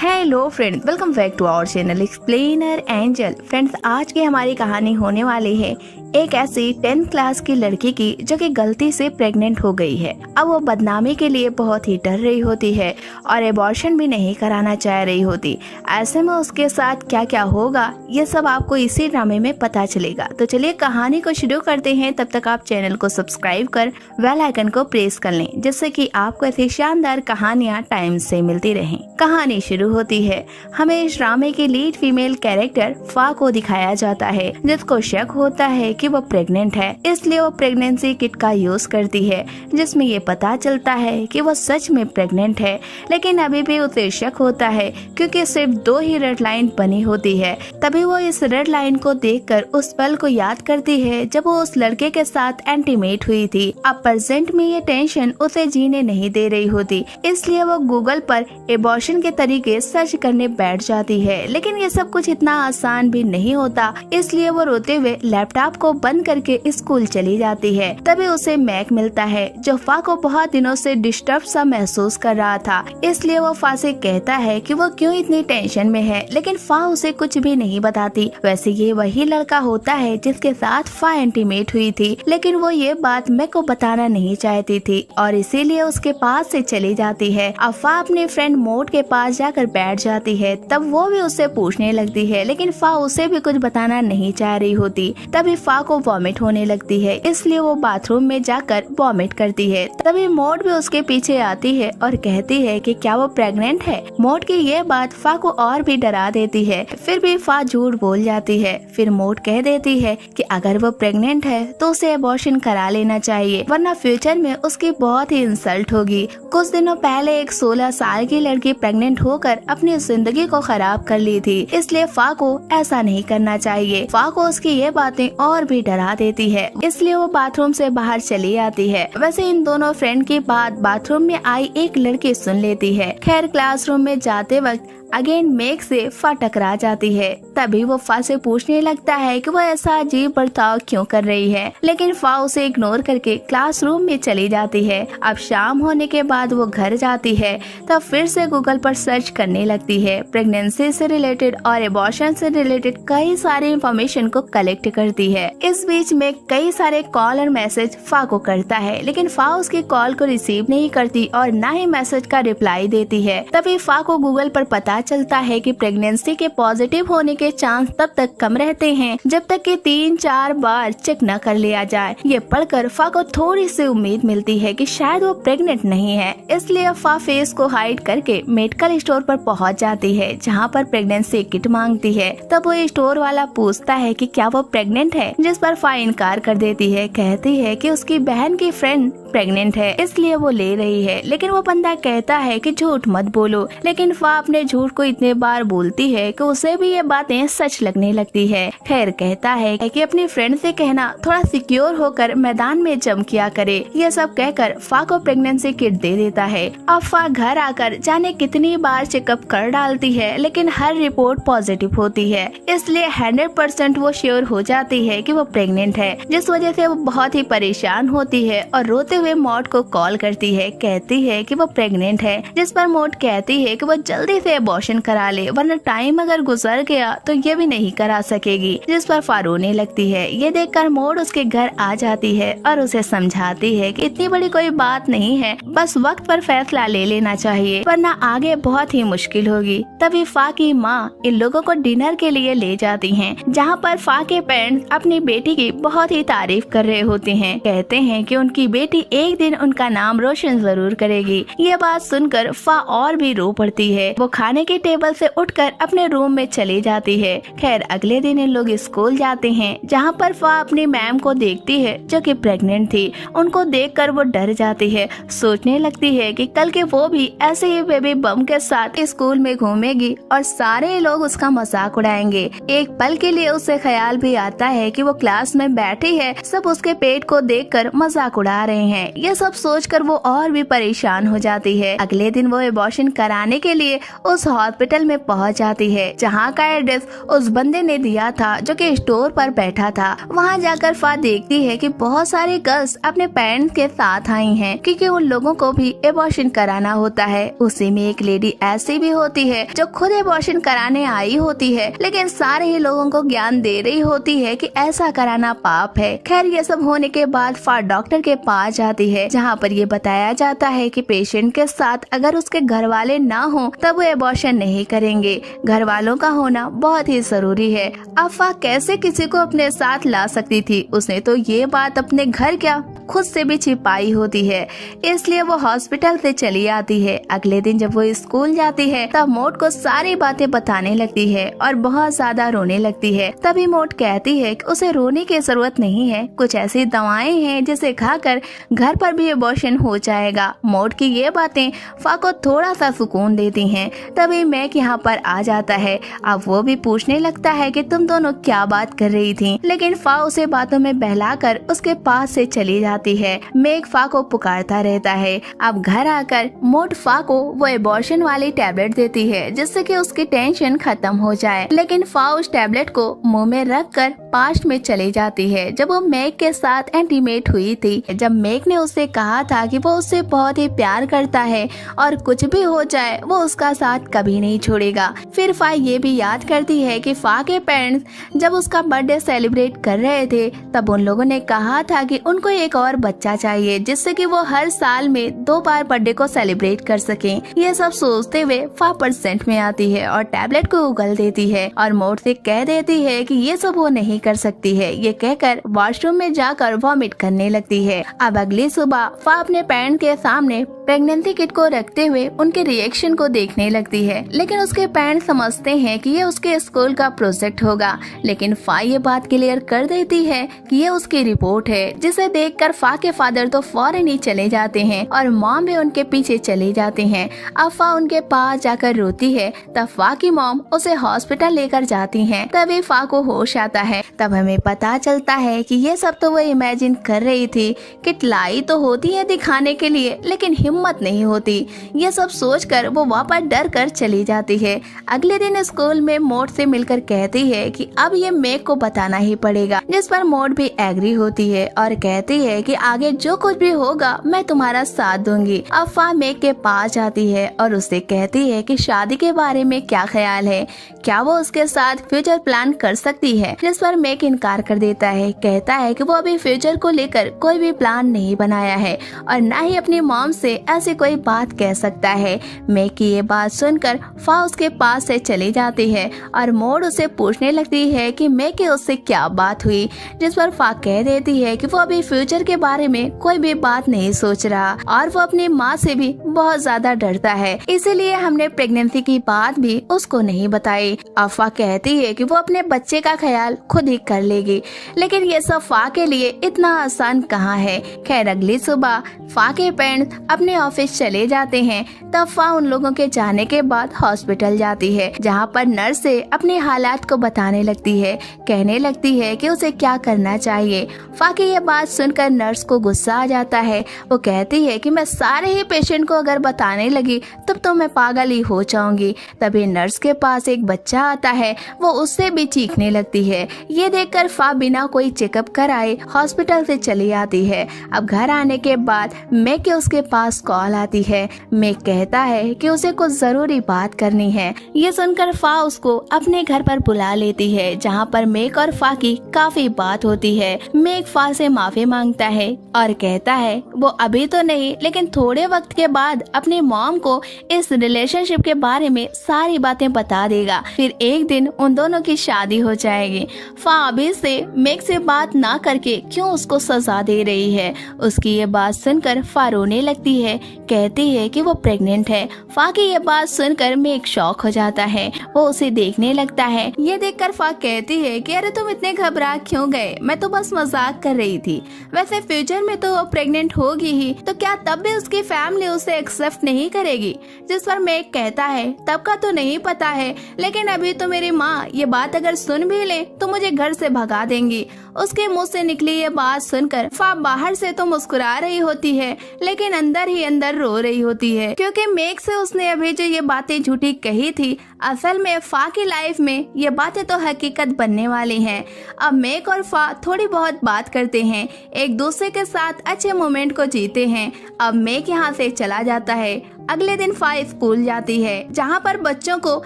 Hello friends, welcome back to our channel explainer angel. Friends, आज की हमारी कहानी होने वाली है एक ऐसी 10th क्लास की लड़की की जो कि गलती से प्रेग्नेंट हो गई है। अब वो बदनामी के लिए बहुत ही डर रही होती है और एबॉर्शन भी नहीं कराना चाह रही होती। ऐसे में उसके साथ क्या क्या होगा ये सब आपको इसी ड्रामे में पता चलेगा। तो चलिए कहानी को शुरू करते हैं। तब तक आप चैनल को सब्सक्राइब कर बेल आइकन को प्रेस कर लें, जिससे कि आपको ऐसी शानदार कहानियाँ टाइम से मिलती रहें। कहानी शुरू होती है। हमें इस ड्रामे की लीड फीमेल कैरेक्टर फा को दिखाया जाता है, जिसको शक होता है कि वो प्रेग्नेंट है। इसलिए वो प्रेगनेंसी किट का यूज करती है, जिसमें ये पता चलता है कि वो सच में प्रेग्नेंट है। लेकिन अभी भी उसे शक होता है क्योंकि सिर्फ 2 ही रेड लाइन बनी होती है। तभी वो इस रेड लाइन को देखकर उस पल को याद करती है जब वो उस लड़के के साथ इंटीमेट हुई थी। अब प्रेजेंट में ये टेंशन उसे जीने नहीं दे रही होती, इसलिए वो गूगल पर एबॉर्शन के तरीके सर्च करने बैठ जाती है। लेकिन ये सब कुछ इतना आसान भी नहीं होता, इसलिए वो रोते हुए लैपटॉप को बंद करके स्कूल चली जाती है। तभी उसे मैक मिलता है, जो फा को बहुत दिनों से डिस्टर्ब सा महसूस कर रहा था। इसलिए वो फा से कहता है कि वो क्यों इतनी टेंशन में है, लेकिन फा उसे कुछ भी नहीं बताती। वैसे ये वही लड़का होता है जिसके साथ फा इंटीमेट हुई थी, लेकिन वो ये बात मैक को बताना नहीं चाहती थी और इसीलिए उसके पास से चली जाती है। अब फा अपने फ्रेंड मोड के पास जाकर बैठ जाती है। तब वो भी उससे पूछने लगती है, लेकिन फा उसे भी कुछ बताना नहीं चाह रही होती। तभी फा को वॉमिट होने लगती है, इसलिए वो बाथरूम में जाकर वॉमिट करती है। तभी मोड भी उसके पीछे आती है और कहती है कि क्या वो प्रेग्नेंट है। मोड की ये बात फा को और भी डरा देती है। फिर भी फा झूठ बोल जाती है। फिर मोड कह देती है कि अगर वो प्रेग्नेंट है तो उसे एबॉर्शन करा लेना चाहिए, वरना फ्यूचर में उसकी बहुत ही इंसल्ट होगी। कुछ दिनों पहले एक 16 साल की लड़की प्रेग्नेंट होकर अपनी जिंदगी को खराब कर ली थी, इसलिए फा को ऐसा नहीं करना चाहिए। फा को उसकी ये बातें और भी डरा देती है, इसलिए वो बाथरूम से बाहर चली आती है। वैसे इन दोनों फ्रेंड की बात बाथरूम में आई एक लड़की सुन लेती है। खैर, क्लासरूम में जाते वक्त अगेन मेक से फा टकरा जाती है। तभी वो फा से पूछने लगता है कि वो ऐसा अजीब बर्ताव क्यों कर रही है, लेकिन फा उसे इग्नोर करके क्लासरूम में चली जाती है। अब शाम होने के बाद वो घर जाती है, तब फिर से गूगल पर सर्च करने लगती है। प्रेगनेंसी से रिलेटेड और एबॉर्शन से रिलेटेड कई सारी इंफॉर्मेशन को कलेक्ट करती है। इस बीच में कई सारे कॉल और मैसेज फा को करता है, लेकिन फा उसकी कॉल को रिसीव नहीं करती और न ही मैसेज का रिप्लाई देती है। तभी फा को गूगल पर पता चलता है कि प्रेगनेंसी के पॉजिटिव होने के चांस तब तक कम रहते हैं जब तक कि 3-4 बार चेक न कर लिया जाए। ये पढ़कर फा को थोड़ी सी उम्मीद मिलती है कि शायद वो प्रेग्नेंट नहीं है, इसलिए फा फेस को हाइड करके मेडिकल स्टोर पर पहुंच जाती है, जहां पर प्रेगनेंसी किट मांगती है। तब वो स्टोर वाला पूछता है कि क्या वो प्रेग्नेंट है, जिस पर फा इनकार कर देती है। कहती है कि उसकी बहन की फ्रेंड प्रेग्नेंट है, इसलिए वो ले रही है। लेकिन वो बंदा कहता है कि झूठ मत बोलो, लेकिन फा अपने झूठ को इतने बार बोलती है कि उसे भी ये बातें सच लगने लगती है। खैर, कहता है कि अपनी फ्रेंड से कहना थोड़ा सिक्योर होकर मैदान में जंप किया करे। ये सब कहकर फा को प्रेगनेंसी किट दे देता है। अब फा घर आकर जाने कितनी बार चेकअप कर डालती है, लेकिन हर रिपोर्ट पॉजिटिव होती है, इसलिए 100% वो श्योर हो जाती है कि वो प्रेग्नेंट है, जिस वजह से वो बहुत ही परेशान होती है और रोते हुए मोड को कॉल करती है। कहती है कि वो प्रेग्नेंट है, जिस पर मोड कहती है कि वो जल्दी से एबॉर्शन करा ले, वरना टाइम अगर गुजर गया तो ये भी नहीं करा सकेगी। जिस पर फा रोने लगती है। ये देखकर मोड उसके घर आ जाती है और उसे समझाती है कि इतनी बड़ी कोई बात नहीं है, बस वक्त पर फैसला ले लेना चाहिए, वरना आगे बहुत ही मुश्किल होगी। तभी फा की माँ इन लोगों को डिनर के लिए ले जाती हैं, जहाँ पर फा के पेरेंट्स अपनी बेटी की बहुत ही तारीफ कर रहे होते हैं। कहते हैं कि उनकी बेटी एक दिन उनका नाम रोशन जरूर करेगी। ये बात सुनकर फा और भी रो पड़ती है। वो खाने के टेबल से उठकर अपने रूम में चली जाती है। खैर, अगले दिन इन लोग स्कूल जाते हैं, जहाँ पर फा अपनी मैम को देखती है जो कि प्रेग्नेंट थी। उनको देखकर वो डर जाती है। सोचने लगती है कि कल के वो भी ऐसे ही बेबी बम के साथ स्कूल में घूमेगी और सारे लोग उसका मजाक उड़ाएंगे। एक पल के लिए उसे ख्याल भी आता है कि वो क्लास में बैठी है, सब उसके पेट को देखकर मजाक उड़ा रहे हैं। हैं। ये सब सोचकर वो और भी परेशान हो जाती है। अगले दिन वो एबॉर्शन कराने के लिए उस हॉस्पिटल में पहुंच जाती है जहां का एड्रेस उस बंदे ने दिया था जो कि स्टोर पर बैठा था। वहां जाकर फा देखती है कि बहुत सारे गर्ल्स अपने पेरेंट्स के साथ आई हैं क्योंकि उन लोगों को भी एबॉर्शन कराना होता है। उसी में एक लेडी ऐसी भी होती है जो खुद एबॉर्शन कराने आई होती है, लेकिन सारे ही लोगों को ज्ञान दे रही होती है कि ऐसा कराना पाप है। खैर ये सब होने के बाद फा डॉक्टर के पास जाती है जहाँ पर ये बताया जाता है कि पेशेंट के साथ अगर उसके घर वाले ना हो तब वो एबॉर्शन नहीं करेंगे। घर वालों का होना बहुत ही जरूरी है। अब फा कैसे किसी को अपने साथ ला सकती थी? उसने तो ये बात अपने घर क्या खुद से भी छिपाई होती है, इसलिए वो हॉस्पिटल से चली आती है। अगले दिन जब वो स्कूल जाती है तब मोट को सारी बातें बताने लगती है और बहुत ज्यादा रोने लगती है। तभी मोट कहती है कि उसे रोने की जरूरत नहीं है, कुछ ऐसी दवाएं हैं जिसे खाकर घर पर भी एबॉर्शन हो जाएगा। मोट की ये बातें फा को थोड़ा सा सुकून देती हैं। तभी मैक यहाँ पर आ जाता है। अब वो भी पूछने लगता है कि तुम दोनों क्या बात कर रही थी, लेकिन फा उसे बातों में बहलाकर उसके पास से चली जाती है। मैक फा को पुकारता रहता है। अब घर आकर मोट फा को वो एबॉर्शन वाली टैबलेट देती है जिससे कि उसकी टेंशन खत्म हो जाए, लेकिन फा उस टैबलेट को मुंह में रखकर पास्ट में चली जाती है जब वो मैक के साथ इंटीमेट हुई थी। जब मैक ने उससे कहा था कि वो उससे बहुत ही प्यार करता है और कुछ भी हो जाए वो उसका साथ कभी नहीं छोड़ेगा। फिर फा ये भी याद करती है कि फा के पेरेंट्स जब उसका बर्थडे सेलिब्रेट कर रहे थे तब उन लोगों ने कहा था कि उनको एक और बच्चा चाहिए जिससे कि वो हर साल में 2 बार बर्थडे को सेलिब्रेट कर सकें। ये सब सोचते हुए फा परसेंट में आती है और टैबलेट को उगल देती है और मोट से कह देती है कि ये सब वो नहीं कर सकती है। ये कहकर वॉशरूम में जाकर वॉमिट करने लगती है। अब अगली सुबह फा अपने पेरेंट्स के सामने प्रेगनेंसी किट को रखते हुए उनके रिएक्शन को देखने लगती है, लेकिन उसके पेरेंट्स समझते हैं कि ये उसके स्कूल का प्रोजेक्ट होगा। लेकिन फा ये बात क्लियर कर देती है कि ये उसकी रिपोर्ट है, जिसे देखकर फा के फादर तो फौरन ही चले जाते हैं और मॉम भी उनके पीछे चले जाते हैं। अब फा उनके पास जाकर रोती है। तब फा की मॉम उसे हॉस्पिटल लेकर जाती हैं। तभी फा को होश आता है। तब हमें पता चलता है कि ये सब तो वो इमेजिन कर रही थी कि लाई तो होती है दिखाने के लिए, लेकिन हिम्मत नहीं होती। ये सब सोचकर वो वापस डर कर चली जाती है। अगले दिन स्कूल में मोट से मिलकर कहती है कि अब ये मैक को बताना ही पड़ेगा, जिस पर मोट भी एग्री होती है और कहती है कि आगे जो कुछ भी होगा मैं तुम्हारा साथ दूंगी। अब फा मैक के पास जाती है और उससे कहती है कि शादी के बारे में क्या ख्याल है, क्या वो उसके साथ फ्यूचर प्लान कर सकती है, जिस पर मैक इनकार कर देता है। कहता है कि वो अभी फ्यूचर को लेकर कोई भी प्लान नहीं बनाया है और न ही अपनी मॉम से ऐसी कोई बात कह सकता है। मैक की ये बात सुनकर फा उसके पास से चली जाती है और मोड उसे पूछने लगती है कि मैक की उससे क्या बात हुई, जिस पर फा कह देती है कि वो अभी फ्यूचर के बारे में कोई भी बात नहीं सोच रहा और वो अपनी माँ से भी बहुत ज्यादा डरता है, इसीलिए हमने प्रेगनेंसी की बात भी उसको नहीं बताई। फा कहती है कि वो अपने बच्चे का ख्याल खुद ही कर लेगी, लेकिन ये सब फा के लिए इतना आसान कहाँ है। खैर अगली सुबह फा के पेरेंट्स अपने ऑफिस चले जाते हैं। तब फा उन लोगों के जाने के बाद हॉस्पिटल जाती है, जहाँ पर नर्स से अपने हालात को बताने लगती है। कहने लगती है कि उसे क्या करना चाहिए। फा की ये बात सुनकर नर्स को गुस्सा आ जाता है। वो कहती है कि मैं सारे ही पेशेंट को अगर बताने लगी तब तो मैं पागल ही हो जाऊंगी। तभी नर्स के पास एक बच्चा आता है, वो उससे भी चीखने लगती है। ये देखकर फा बिना कोई चेकअप कराए हॉस्पिटल से चली आती है। अब घर आने के बाद मैक के उसके पास कॉल आती है। मैक कहता है कि उसे कुछ जरूरी बात करनी है। ये सुनकर फा उसको अपने घर पर बुला लेती है, जहाँ पर मैक और फा की काफी बात होती है। मैक फा से माफी मांगता है और कहता है वो अभी तो नहीं, लेकिन थोड़े वक्त के बाद अपनी मॉम को इस रिलेशनशिप के बारे में सारी बातें बता देगा। फिर एक दिन उन दोनों की शादी हो जाएगी। फा अभी से मैक से बात ना करके क्यों उसको सजा दे रही है। उसकी ये बात सुनकर फा रोने लगती है। कहती है कि वो प्रेग्नेंट है। फा की ये बात सुनकर मैक शॉक हो जाता है। वो उसे देखने लगता है। ये देखकर फा कहती है कि अरे तुम इतने घबरा क्यों गए, मैं तो बस मजाक कर रही थी। वैसे फ्यूचर में तो वो प्रेग्नेंट होगी ही, तो क्या तब भी उसकी फैमिली उसे एक्सेप्ट नहीं करेगी। जिस पर मैक कहता है तब का तो नहीं पता है, लेकिन अभी तो मेरी माँ ये बात अगर सुन भी ले तो मुझे घर से भगा देंगी। उसके मुंह से निकली ये बात सुनकर फा बाहर से तो मुस्कुरा रही होती है, लेकिन अंदर ही अंदर रो रही होती है, क्योंकि मेघ से उसने अभी जो ये बातें झूठी कही थी, असल में फा की लाइफ में ये बातें तो हकीकत बनने वाली हैं। अब मेघ और फा थोड़ी बहुत बात करते हैं, एक दूसरे के साथ अच्छे मोमेंट को जीते हैं। अब मेघ यहाँ से चला जाता है। अगले दिन फा स्कूल जाती है, जहाँ पर बच्चों को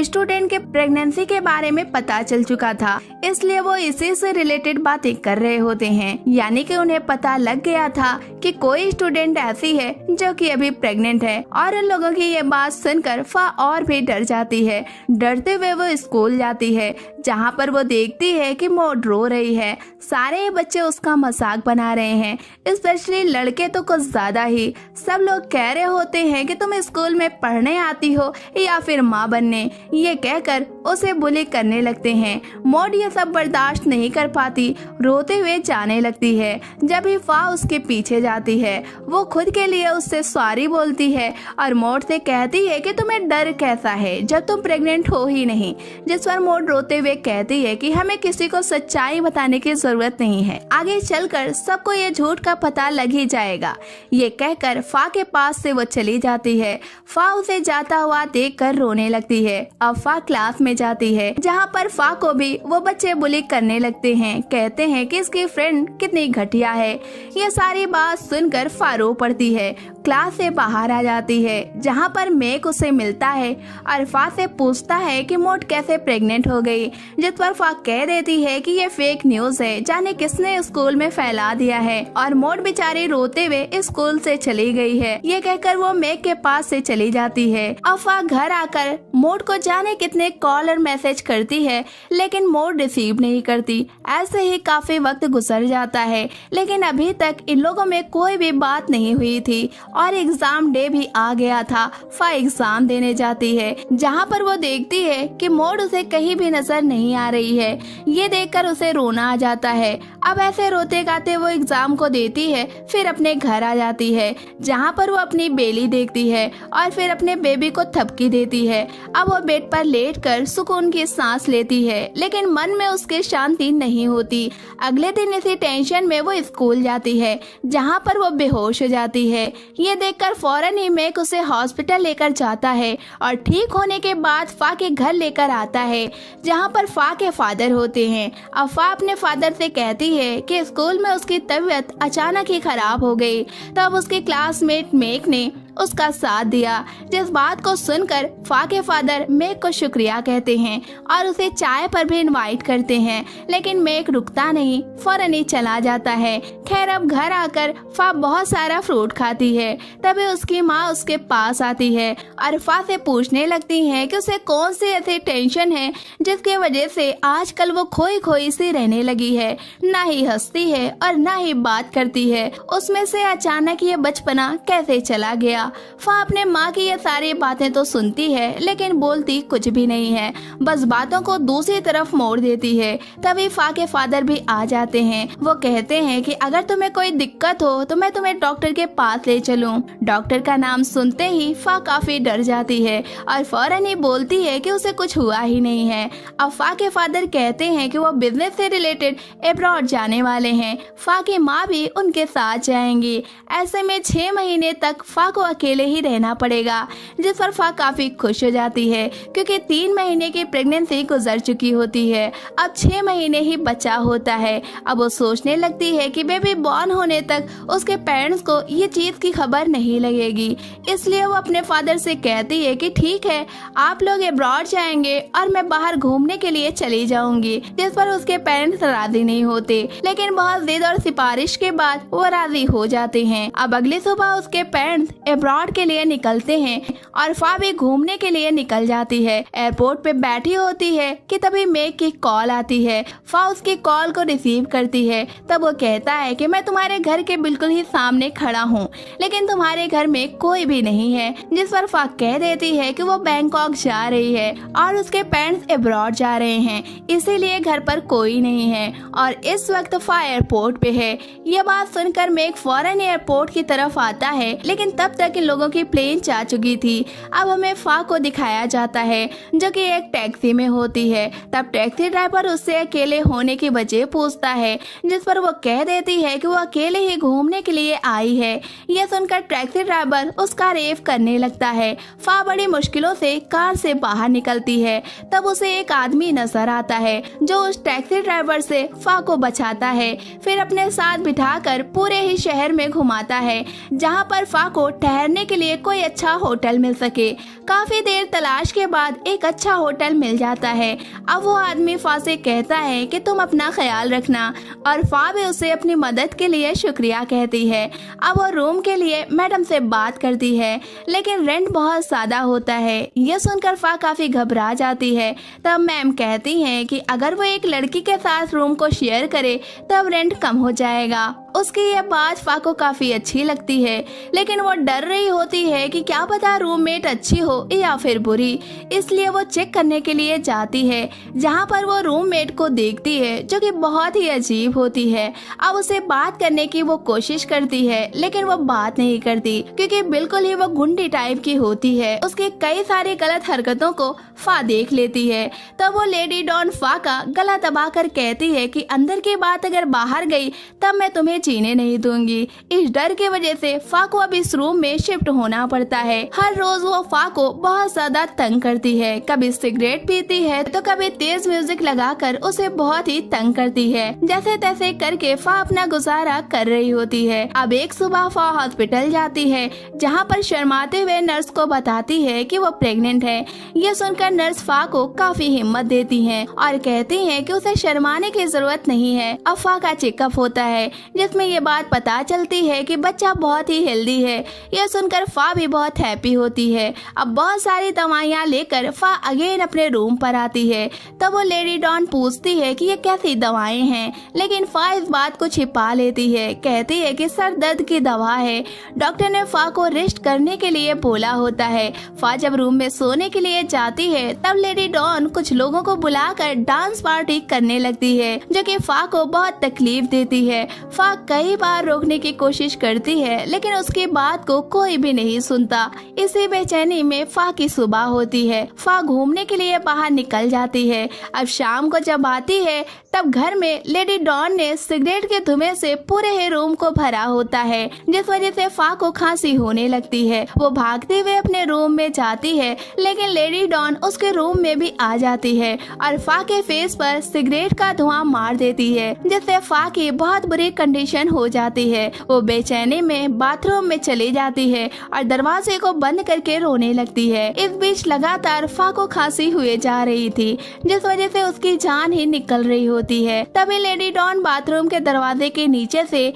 स्टूडेंट के प्रेगनेंसी के बारे में पता चल चुका था, इसलिए वो इसी से रिलेटेड बातें कर रहे होते हैं। यानी कि उन्हें पता लग गया था कि कोई स्टूडेंट ऐसी है जो कि अभी प्रेग्नेंट है। और उन लोगों की ये बात सुनकर फा और भी डर जाती है। डरते हुए वो स्कूल जाती है, जहाँ पर वो देखती है कि मौड रो रही है। सारे बच्चे उसका मजाक बना रहे हैं, स्पेशली लड़के तो कुछ ज्यादा ही। सब लोग कह रहे होते हैं कि तुम स्कूल में पढ़ने आती हो या फिर माँ बनने, ये कहकर उसे बुली करने लगते हैं। मौड ये सब बर्दाश्त नहीं कर पाती, रोते हुए जाने लगती है। जब भी फा उसके पीछे जाती है, वो खुद के लिए उससे सॉरी बोलती है और मौड से कहती है कि तुम्हें डर कैसा है जब तुम प्रेग्नेंट हो ही नहीं। जिस पर मौड रोते हुए कहती है कि हमें किसी को सच्चाई बताने की जरूरत नहीं है, आगे चलकर सबको ये झूठ का पता लग ही जाएगा। ये कहकर फा के पास से वो चली जाती है। फा उसे जाता हुआ देखकर रोने लगती है। अब फा क्लास में जाती है, जहाँ पर फा को भी वो बच्चे बुली करने लगते हैं, कहते हैं कि इसकी फ्रेंड कितनी घटिया है। ये सारी बात सुनकर फा रो पड़ती है, क्लास से बाहर आ जाती है, जहाँ पर मेघ उसे मिलता है और फा से पूछता है कि मौड कैसे प्रेग्नेंट हो गई। जिस पर फा कह देती है कि ये फेक न्यूज है, जाने किसने स्कूल में फैला दिया है। और मौड बेचारी रोते हुए स्कूल से चली गई है। ये कहकर वो मेघ के पास से चली जाती है। अब फा घर आकर मौड को जाने कितने कॉल और मैसेज करती है, लेकिन मौड रिसीव नहीं करती। ऐसे ही काफी वक्त गुजर जाता है, लेकिन अभी तक इन लोगों में कोई भी बात नहीं हुई थी। और एग्जाम डे भी आ गया था। फा एग्जाम देने जाती है, जहाँ पर वो देखती है कि मौड उसे कहीं भी नजर नहीं आ रही है। ये देखकर उसे रोना आ जाता है। अब ऐसे रोते गाते वो एग्जाम को देती है, फिर अपने घर आ जाती है, जहाँ पर वो अपनी बेली देखती है और फिर अपने बेबी को थपकी देती है। अब वो बेड पर लेटकर सुकून की सांस लेती है, लेकिन मन में उसके शांति नहीं होती। अगले दिन इसी टेंशन में वो स्कूल जाती है, जहाँ पर वो बेहोश हो जाती है। ये देखकर फौरन ही मेघ उसे हॉस्पिटल लेकर जाता है और ठीक होने के बाद फा के घर लेकर आता है, जहाँ पर फा के फादर होते हैं। अब फा अपने फादर से कहती है कि स्कूल में उसकी तबीयत अचानक ही खराब हो गई। तब उसके क्लासमेट मेघ ने उसका साथ दिया, जिस बात को सुनकर फा के फादर मेघ को शुक्रिया कहते हैं और उसे चाय पर भी इनवाइट करते हैं, लेकिन मेघ रुकता नहीं, फौरन ही चला जाता है। खैर अब घर आकर फा बहुत सारा फ्रूट खाती है। तभी उसकी माँ उसके पास आती है और फा से पूछने लगती है कि उसे कौन सी ऐसी टेंशन है जिसकी वजह से आजकल वो खोई खोई सी रहने लगी है, ना ही हंसती है और ना ही बात करती है। उसमें से अचानक ये बचपना कैसे चला गया। फा अपने माँ की ये सारी बातें तो सुनती है, लेकिन बोलती कुछ भी नहीं है, बस बातों को दूसरी तरफ मोड़ देती है। तभी फा के फादर भी आ जाते हैं। वो कहते हैं कि अगर तुम्हें कोई दिक्कत हो तो मैं तुम्हें डॉक्टर के पास ले चलूं। डॉक्टर का नाम सुनते ही फा काफी डर जाती है और फौरन ही बोलती है कि उसे कुछ हुआ ही नहीं है। अब फा के फादर कहते हैं कि वो बिजनेस से रिलेटेड अब्रॉड जाने वाले हैं। फा की माँ भी उनके साथ जाएंगी। ऐसे में 6 महीने तक फा को अकेले ही रहना पड़ेगा, जिस पर फा काफी खुश हो जाती है, क्योंकि 3 महीने की प्रेगनेंसी गुजर चुकी होती है। अब 6 महीने ही बचा होता है। अब वो सोचने लगती है कि बेबी बॉर्न होने तक उसके पेरेंट्स को ये चीज की खबर नहीं लगेगी, इसलिए वो अपने फादर से कहती है कि ठीक है, आप लोग अब्रॉड जाएंगे और मैं बाहर घूमने के लिए चली जाऊंगी। जिस पर उसके पेरेंट्स राजी नहीं होते, लेकिन बहुत जिद और सिफारिश के बाद वो राजी हो जाते हैं। अब अगली सुबह उसके पेरेंट्स अब्रॉड के लिए निकलते हैं और फा भी घूमने के लिए निकल जाती है। एयरपोर्ट पे बैठी होती है कि तभी मेघ की कॉल आती है। फा उसकी कॉल को रिसीव करती है। तब वो कहता है कि मैं तुम्हारे घर के बिल्कुल ही सामने खड़ा हूँ, लेकिन तुम्हारे घर में कोई भी नहीं है। जिस पर फा कह देती है कि वो बैंकॉक जा रही है और उसके पेरेंट्स अब्रॉड जा रहे हैं, इसीलिए घर पर कोई नहीं है और इस वक्त फा एयरपोर्ट पे है। ये बात सुनकर मेघ फौरन एयरपोर्ट की तरफ आता है, लेकिन तब तक लेकिन लोगों की प्लेन जा चुकी थी। अब हमें फा को दिखाया जाता है जो कि एक टैक्सी में होती है। तब टैक्सी ड्राइवर उससे अकेले होने की वजह पूछता है, जिस पर वो कह देती है कि वो अकेले ही घूमने के लिए आई है। यह सुनकर टैक्सी ड्राइवर उसका रेप करने लगता है। फा बड़ी मुश्किलों से कार से बाहर निकलती है। तब उसे एक आदमी नजर आता है जो उस टैक्सी ड्राइवर से फा को बचाता है। फिर अपने साथ बिठाकर पूरे ही शहर में घुमाता है जहां पर फा को ठहरने के लिए कोई अच्छा होटल मिल सके। काफी देर तलाश के बाद एक अच्छा होटल मिल जाता है। अब वो आदमी फा से कहता है कि तुम अपना ख्याल रखना, और फा भी उसे अपनी मदद के लिए शुक्रिया कहती है। अब वो रूम के लिए मैडम से बात करती है, लेकिन रेंट बहुत ज्यादा होता है। यह सुनकर फा काफी घबरा जाती है। तब मैम कहती हैं कि अगर वो एक लड़की के साथ रूम को शेयर करे तब रेंट कम हो जाएगा। उसकी यह बात फा को काफी अच्छी लगती है, लेकिन वो डर रही होती है कि क्या पता रूममेट अच्छी हो या फिर बुरी। इसलिए वो चेक करने के लिए जाती है, जहां पर वो रूममेट को देखती है जो कि बहुत ही अजीब होती है। अब उसे बात करने की वो कोशिश करती है, लेकिन वो बात नहीं करती क्योंकि बिल्कुल ही वो गुंडी टाइप की होती है। उसके कई सारी गलत हरकतों को फा देख लेती है। तब वो लेडी डॉन फा का गला दबाकर कहती है कि अंदर की बात अगर बाहर गई तब मैं तुम्हें जीने नहीं दूंगी। इस डर की वजह से फा को अब इस रूम में शिफ्ट होना पड़ता है। हर रोज वो फा को बहुत ज्यादा तंग करती है। कभी सिगरेट पीती है तो कभी तेज म्यूजिक लगाकर उसे बहुत ही तंग करती है। जैसे तैसे करके फा अपना गुजारा कर रही होती है। अब एक सुबह फा हॉस्पिटल जाती है, जहाँ पर शर्माते हुए नर्स को बताती है कि वो प्रेग्नेंट है। ये सुनकर नर्स फा को काफी हिम्मत देती है और कहती है कि उसे शर्माने की जरूरत नहीं है। अब फा का चेकअप होता है, जिसमें ये बात पता चलती है कि बच्चा बहुत ही हेल्दी है। यह सुनकर फा भी बहुत हैप्पी होती है। अब बहुत सारी दवाइयाँ लेकर फा अगेन अपने रूम पर आती है। तब वो लेडी डॉन पूछती है कि ये कैसी दवाएं हैं, लेकिन फा इस बात को छिपा लेती है। कहती है कि सर दर्द की दवा है। डॉक्टर ने फा को रेस्ट करने के लिए बोला होता है। फा जब रूम में सोने के लिए जाती है तब लेडी डॉन कुछ लोगों को बुलाकर डांस पार्टी करने लगती है, जो कि फा को बहुत तकलीफ देती है। फा कई बार रोकने की कोशिश करती है, लेकिन उसकी बात को कोई भी नहीं सुनता। इसी बेचैनी में फा की सुबह होती है। फा घूमने के लिए बाहर निकल जाती है। अब शाम को जब आती है तब घर में लेडी डॉन ने सिगरेट के धुएं से पूरे ही रूम को भरा होता है, जिस वजह से फा को खांसी होने लगती है। वो भागते हुए अपने रूम में जाती है, लेकिन लेडी डॉन उसके रूम में भी आ जाती है और फा के फेस पर सिगरेट का धुआं मार देती है, जिससे फा की बहुत बुरी कंडीशन हो जाती है। वो बेचैनी में बाथरूम में चली जाती है और दरवाजे को बंद करके रोने लगती है। इस बीच लगातार फा को खांसी हुए जा रही थी, जिस वजह से उसकी जान ही निकल रही होती है। तभी लेडी डॉन बाथरूम के दरवाजे के नीचे से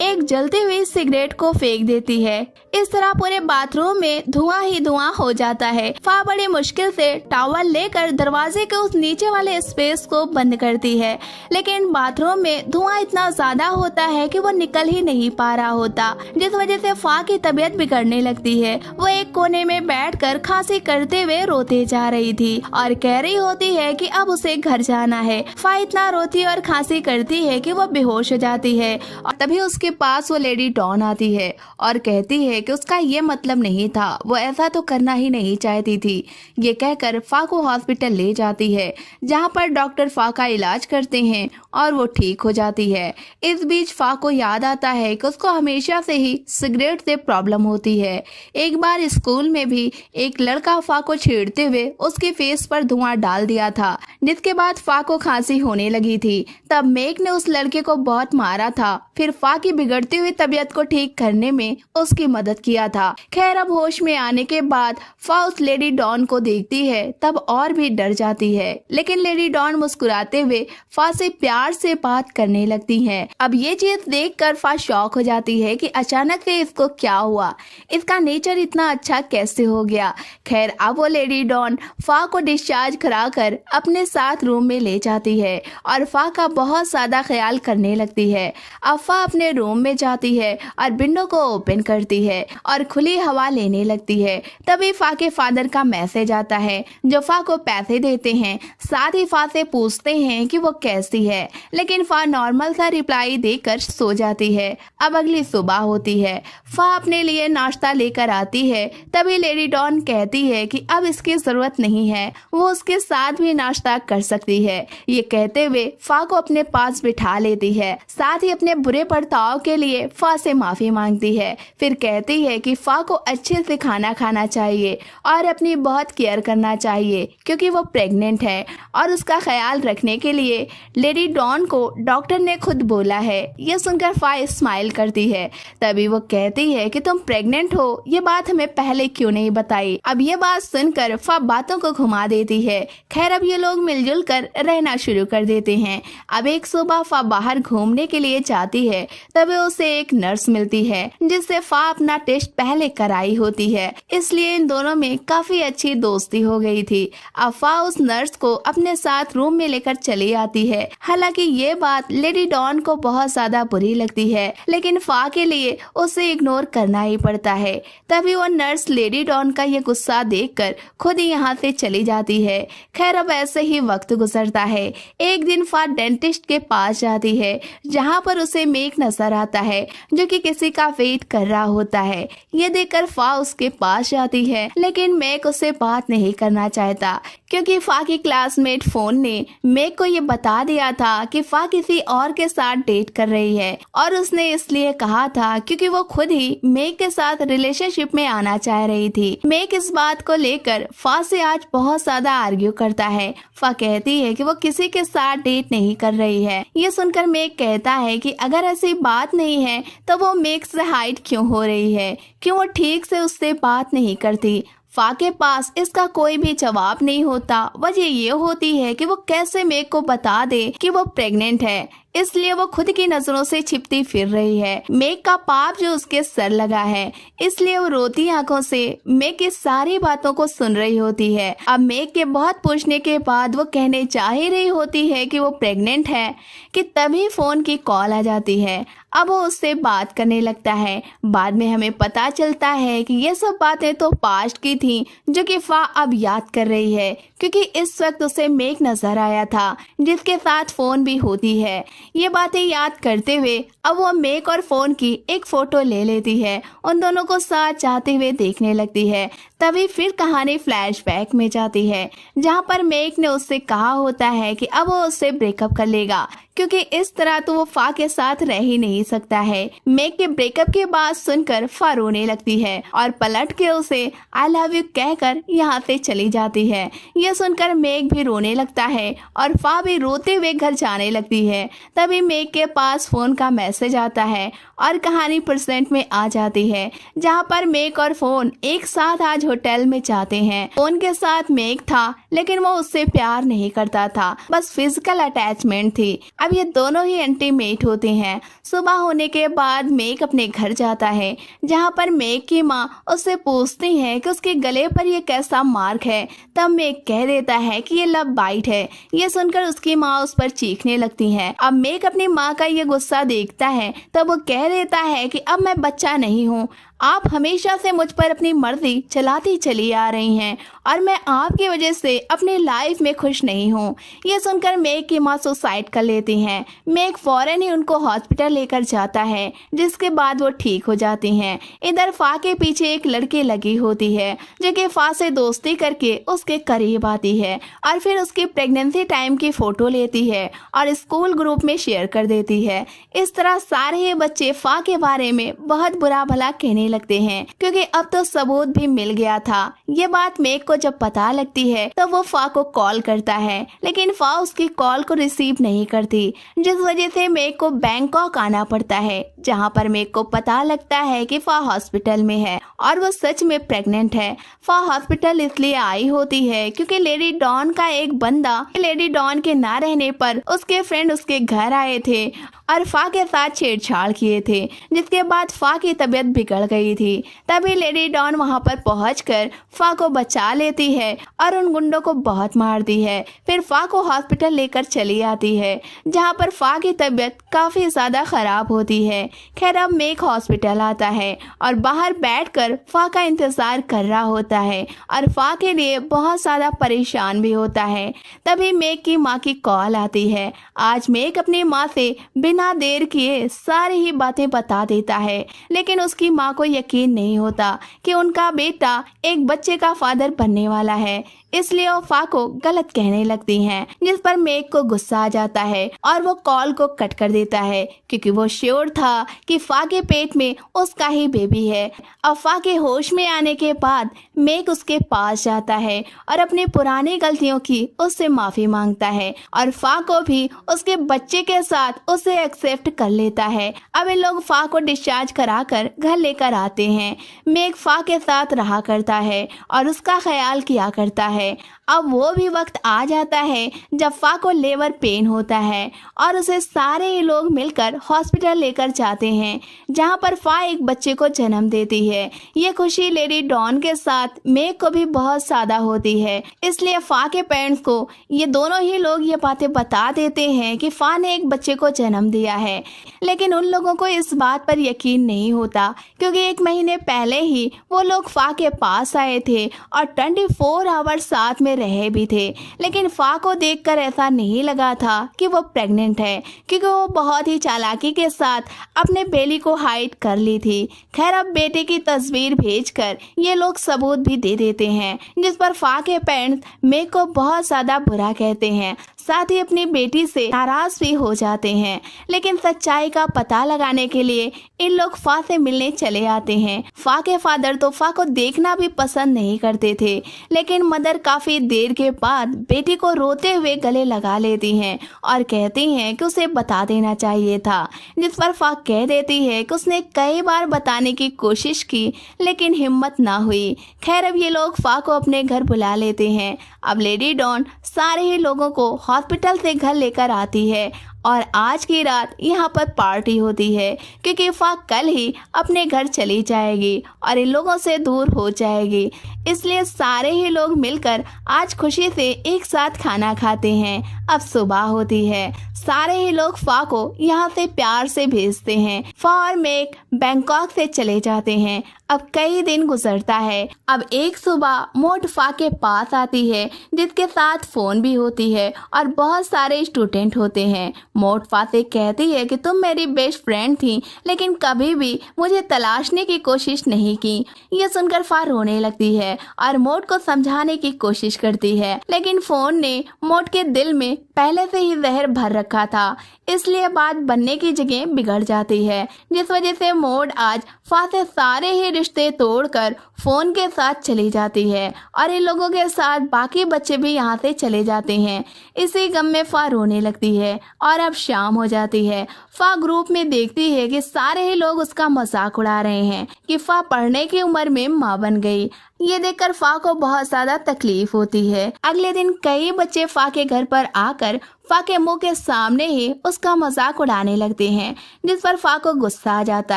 एक जलती हुई सिगरेट को फेंक देती है। इस तरह पूरे बाथरूम में धुआं ही धुआं हो जाता है। फा बड़ी मुश्किल से टॉवल लेकर दरवाजे के उस नीचे वाले स्पेस को बंद करती है, लेकिन बाथरूम में धुआं इतना ज्यादा होता है कि वो निकल ही नहीं पा रहा होता, जिस वजह से फा की तबीयत बिगड़ने लगती है। वो एक कोने में बैठकर खांसी करते हुए रोते जा रही थी और कह रही होती है कि अब उसे घर जाना है। फा इतना रोती और खांसी करती है कि वो बेहोश हो जाती है और तभी उसके पास वो लेडी डॉन आती है और कहती है कि उसका ये मतलब नहीं था, वो ऐसा तो करना ही नहीं चाहती थी। ये कहकर फा को हॉस्पिटल ले जाती है, जहां पर डॉक्टर फा का इलाज करते हैं और वो ठीक हो जाती है। इस बीच फा को याद आता है कि उसको हमेशा से ही सिगरेट से प्रॉब्लम होती है। एक बार स्कूल में भी एक लड़का फा को छेड़ते हुए उसके फेस पर धुआं डाल दिया था, जिसके बाद फा को खांसी होने लगी थी। तब मेक ने उस लड़के को बहुत मारा था, फिर फा की बिगड़ती हुई तबीयत को ठीक करने में उसकी मदद किया था। खैर अब होश में आने के बाद फा उस लेडी डॉन को देखती है तब और भी डर जाती है, लेकिन लेडी डॉन मुस्कुराते हुए फा से प्यार से बात करने लगती है। अब ये चीज देखकर फा शॉक हो जाती है कि अचानक से इसको क्या हुआ, इसका नेचर इतना अच्छा कैसे हो गया। खैर अब वो लेडी डॉन फा को डिस्चार्ज कराकर अपने साथ रूम में ले जाती है और फा का बहुत ज्यादा ख्याल करने लगती है। अब फा अपने रूम में जाती है और विंडो को ओपन करती है। और खुली हवा लेने लगती है। तभी फा के फादर का मैसेज आता है जो फा को पैसे देते हैं, साथ ही फा से पूछते हैं कि वो कैसी है, लेकिन फा नॉर्मल सा रिप्लाई देकर सो जाती है। अब अगली सुबह होती है, फा अपने लिए नाश्ता लेकर आती है। तभी लेडी डॉन कहती है कि अब इसकी जरूरत नहीं है, वो उसके साथ भी नाश्ता कर सकती है। ये कहते हुए फा को अपने पास बिठा लेती है, साथ ही अपने बुरे बर्ताव के लिए फा से माफी मांगती है। फिर कहती है कि फा को अच्छे से खाना खाना चाहिए और अपनी बहुत केयर करना चाहिए क्योंकि वो प्रेग्नेंट है और उसका ख्याल रखने के लिए लेडी डॉन को डॉक्टर ने खुद बोला है। ये सुनकर फा स्माइल करती है। तभी वो कहती है कि तुम प्रेग्नेंट हो, ये बात हमें पहले क्यों नहीं बताई। अब ये बात सुनकर फा बातों को घुमा देती है। खैर अब ये लोग मिलजुल कर रहना शुरू कर देते हैं। अब एक सुबह फा बाहर घूमने के लिए जाती है, तभी उसे एक नर्स मिलती है जिससे फा अपना टेस्ट पहले कराई होती है, इसलिए इन दोनों में काफी अच्छी दोस्ती हो गई थी। अब फा उस नर्स को अपने साथ रूम में लेकर चली आती है। हालांकि ये बात लेडी डॉन को बहुत ज्यादा बुरी लगती है, लेकिन फा के लिए उसे इग्नोर करना ही पड़ता है। तभी वो नर्स लेडी डॉन का ये गुस्सा देखकर खुद ही यहाँ से चली जाती है। खैर अब ऐसे ही वक्त गुजरता है। एक दिन फा डेंटिस्ट के पास जाती है, जहाँ पर उसे मेक नजर आता है जो कि किसी का वेट कर रहा होता है। ये देखकर फा उसके पास जाती है, लेकिन मेक उससे बात नहीं करना चाहता क्योंकि फा की क्लासमेट फोन ने मेक को ये बता दिया था कि फा किसी और के साथ डेट कर रही है और उसने इसलिए कहा था क्योंकि वो खुद ही मेक के साथ रिलेशनशिप में आना चाह रही थी। मेक इस बात को लेकर फा से आज बहुत ज्यादा आर्ग्यू करता है। फा कहती है कि वो किसी के साथ डेट नहीं कर रही है। ये सुनकर मेक कहता है कि अगर ऐसी बात नहीं है तो वो मेक से हाइड क्यों हो रही है, क्यों वो ठीक से उससे बात नहीं करती। फा के पास इसका कोई भी जवाब नहीं होता। वजह ये होती है कि वो कैसे मेक को बता दे कि वो प्रेग्नेंट है, इसलिए वो खुद की नजरों से छिपती फिर रही है। मेक का पाप जो उसके सर लगा है, इसलिए वो रोती आंखों से मेक की सारी बातों को सुन रही होती है। अब मेक के बहुत पूछने के बाद वो कहने जा ही रही होती है कि वो प्रेग्नेंट है कि तभी फोन की कॉल आ जाती है। अब वो उससे बात करने लगता है। बाद में हमें पता चलता है कि ये सब बातें तो पास्ट की थी जो कि फा अब याद कर रही है क्योंकि इस वक्त उसे मेक नजर आया था जिसके साथ फोन भी होती है। ये बातें याद करते हुए अब वो मेक और फोन की एक फोटो ले लेती है, उन दोनों को साथ जाते हुए देखने लगती है। तभी फिर कहानी फ्लैशबैक में जाती है जहाँ पर मेक ने उससे कहा होता है कि अब वो उससे ब्रेकअप कर लेगा क्योंकि इस तरह तो वो फा के साथ रह ही नहीं सकता है। मेक के ब्रेकअप के बाद सुनकर फा रोने लगती है और पलट के उसे आई लव यू कहकर यहाँ से चली जाती है। यह सुनकर मेक भी रोने लगता है और फा भी रोते हुए घर जाने लगती है। तभी मेक के पास फोन का मैसेज आता है और कहानी प्रेजेंट में आ जाती है जहाँ पर मेक और फोन एक साथ आज होटल में जाते हैं। फोन के साथ मेक था लेकिन वो उससे प्यार नहीं करता था, बस फिजिकल अटैचमेंट थी। अब ये दोनों ही इंटीमेट होते हैं। सुबह होने के बाद मेक अपने घर जाता है जहाँ पर मेक की माँ उससे पूछती है कि उसके गले पर ये कैसा मार्क है। तब मेक कह देता है कि ये लव बाइट है। ये सुनकर उसकी माँ उस पर चीखने लगती है। अब मेक अपनी माँ का ये गुस्सा देखता है तब वो कह देता है कि अब मैं बच्चा नहीं हूँ, आप हमेशा से मुझ पर अपनी मर्जी चलाती चली आ रही हैं और मैं आपकी वजह से अपनी लाइफ में खुश नहीं हूँ। ये सुनकर मेक की माँ सुसाइड कर लेती हैं। मेक फौरन ही उनको हॉस्पिटल लेकर जाता है जिसके बाद वो ठीक हो जाती हैं। इधर फा के पीछे एक लड़की लगी होती है जो कि फा से दोस्ती करके उसके करीब आती है और फिर उसकी प्रेगनेंसी टाइम की फोटो लेती है और स्कूल ग्रुप में शेयर कर देती है। इस तरह सारे बच्चे फा के बारे में बहुत बुरा भला कहने लगते हैं क्योंकि अब तो सबूत भी मिल गया था। ये बात मेक को जब पता लगती है तो वो फा को कॉल करता है लेकिन फा उसकी कॉल को रिसीव नहीं करती, जिस वजह से मेक को बैंकॉक आना पड़ता है जहां पर मेक को पता लगता है कि फा हॉस्पिटल में है और वो सच में प्रेग्नेंट है। फा हॉस्पिटल इसलिए आई होती है क्योंकि लेडी डॉन का एक बंदा लेडी डॉन के ना रहने पर उसके फ्रेंड उसके घर आए थे और फा के साथ छेड़छाड़ किए थे, जिसके बाद फा की तबीयत बिगड़ गई गई थी। तभी लेडी डॉन वहां पर पहुंचकर फा को बचा लेती है और उन गुंडों को बहुत मारती है। फिर फा को हॉस्पिटल लेकर चली आती है, जहां पर फा की तबीयत काफी ज्यादा खराब होती है। खैर अब मेक हॉस्पिटल आता है और बाहर बैठकर फा का इंतजार कर रहा होता है और फा के लिए बहुत ज्यादा परेशान भी होता है। तभी मेक की माँ की कॉल आती है। आज मेक अपनी माँ से बिना देर किए सारी ही बातें बता देता है, लेकिन उसकी माँ को यकीन नहीं होता कि उनका बेटा एक बच्चे का फादर बनने वाला है, इसलिए वो फा को गलत कहने लगती हैं, जिस पर मेक को गुस्सा आ जाता है और वो कॉल को कट कर देता है, क्योंकि वो श्योर था कि फा के पेट में उसका ही बेबी है। अब फा के होश में आने के बाद मेक उसके पास जाता है और अपनी पुरानी गलतियों की उससे माफी मांगता है और फा को भी उसके बच्चे के साथ उसे एक्सेप्ट कर लेता है। अब इन लोग फा को डिस्चार्ज कराकर घर लेकर आते हैं। मेक फा के साथ रहा करता है और उसका ख्याल किया करता है। अब वो भी वक्त आ जाता है जब फा को लेबर पेन होता है और उसे सारे ही लोग मिलकर हॉस्पिटल लेकर जाते हैं, जहां पर फा एक बच्चे को जन्म देती है। ये खुशी लेडी डॉन के साथ मेक को भी बहुत ज्यादा होती है, इसलिए फा के पेरेंट्स को ये दोनों ही लोग ये बातें बता देते हैं कि फा ने एक बच्चे को जन्म दिया है। लेकिन उन लोगों को इस बात पर यकीन नहीं होता, क्योंकि 1 महीने पहले ही वो लोग फा के पास आए थे और 24 आवर्स साथ में रहे भी थे। लेकिन फा को देखकर ऐसा नहीं लगा था कि वो प्रेग्नेंट है, क्योंकि वो बहुत ही चालाकी के साथ अपने बेली को हाइड कर ली थी। खैर अब बेटे की तस्वीर भेजकर ये लोग सबूत भी दे देते हैं, जिस पर फा के पेरेंट्स मेक को बहुत ज्यादा बुरा कहते हैं, साथ ही अपनी बेटी से नाराज भी हो जाते हैं। लेकिन सच्चाई का पता लगाने के लिए इन लोग फा से मिलने चले आते हैं। फा के फादर तो फा को देखना भी पसंद नहीं करते थे, लेकिन मदर काफी देर के बाद बेटी को रोते हुए गले लगा लेती हैं और कहती हैं कि उसे बता देना चाहिए था, जिस पर फा कह देती है कि उसने कई बार बताने की कोशिश की, लेकिन हिम्मत ना हुई। खैर अब ये लोग फा को अपने घर बुला लेते हैं। अब लेडी डॉन सारे ही लोगों को हॉस्पिटल से घर लेकर आती है और आज की रात यहाँ पर पार्टी होती है, क्योंकि फा कल ही अपने घर चली जाएगी और इन लोगों से दूर हो जाएगी। इसलिए सारे ही लोग मिलकर आज खुशी से एक साथ खाना खाते हैं। अब सुबह होती है, सारे ही लोग फा को यहाँ से प्यार से भेजते हैं। फा और मेक बैंकॉक से चले जाते हैं। अब कई दिन गुजरता है। अब एक सुबह मोट फा के पास आती है, जिसके साथ फोन भी होती है और बहुत सारे स्टूडेंट होते हैं। मोट फा से कहती है कि तुम मेरी बेस्ट फ्रेंड थी, लेकिन कभी भी मुझे तलाशने की कोशिश नहीं की। ये सुनकर फा रोने लगती है और मोट को समझाने की कोशिश करती है, लेकिन फोन ने मोट के दिल में पहले से ही जहर भर रखा था, इसलिए बात बनने की जगह बिगड़ जाती है, जिस वजह से मोट आज फा से सारे ही रिश्ते तोड़कर फोन के साथ चली जाती है और इन लोगों के साथ बाकी बच्चे भी यहाँ से चले जाते हैं। इसी गम में फा रोने लगती है और अब शाम हो जाती है। फा ग्रुप में देखती है कि सारे ही लोग उसका मजाक उड़ा रहे हैं कि फा पढ़ने की उम्र में माँ बन गई। ये देखकर फा को बहुत ज्यादा तकलीफ होती है। अगले दिन कई बच्चे फा के घर पर आकर फा के मुंह के सामने ही उसका मजाक उड़ाने लगते हैं, जिस पर फा को गुस्सा आ जाता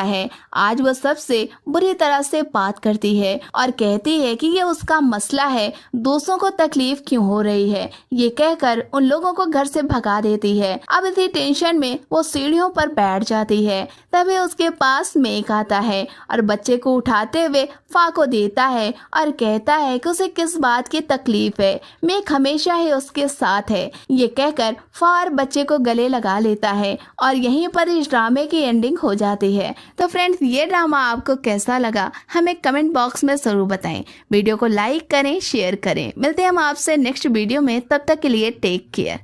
है। आज वो सबसे बुरी तरह से बात करती है और कहती है कि ये उसका मसला है, दूसरों को तकलीफ क्यों हो रही है। ये कहकर उन लोगों को घर से भगा देती है। अब इसी टेंशन में वो सीढ़ियों पर बैठ जाती है। तभी उसके पास मेक आता है और बच्चे को उठाते हुए फा को देता है और कहता है कि उसे किस बात की तकलीफ है, मेक हमेशा ही उसके साथ है। ये कहकर फा और बच्चे को गले लगा लेता है और यहीं पर इस ड्रामे की एंडिंग हो जाती है। तो फ्रेंड्स, ये ड्रामा आपको कैसा लगा हमें कमेंट बॉक्स में जरूर बताएं। वीडियो को लाइक करें, शेयर करें। मिलते हैं हम आपसे नेक्स्ट वीडियो में, तब तक के लिए टेक केयर।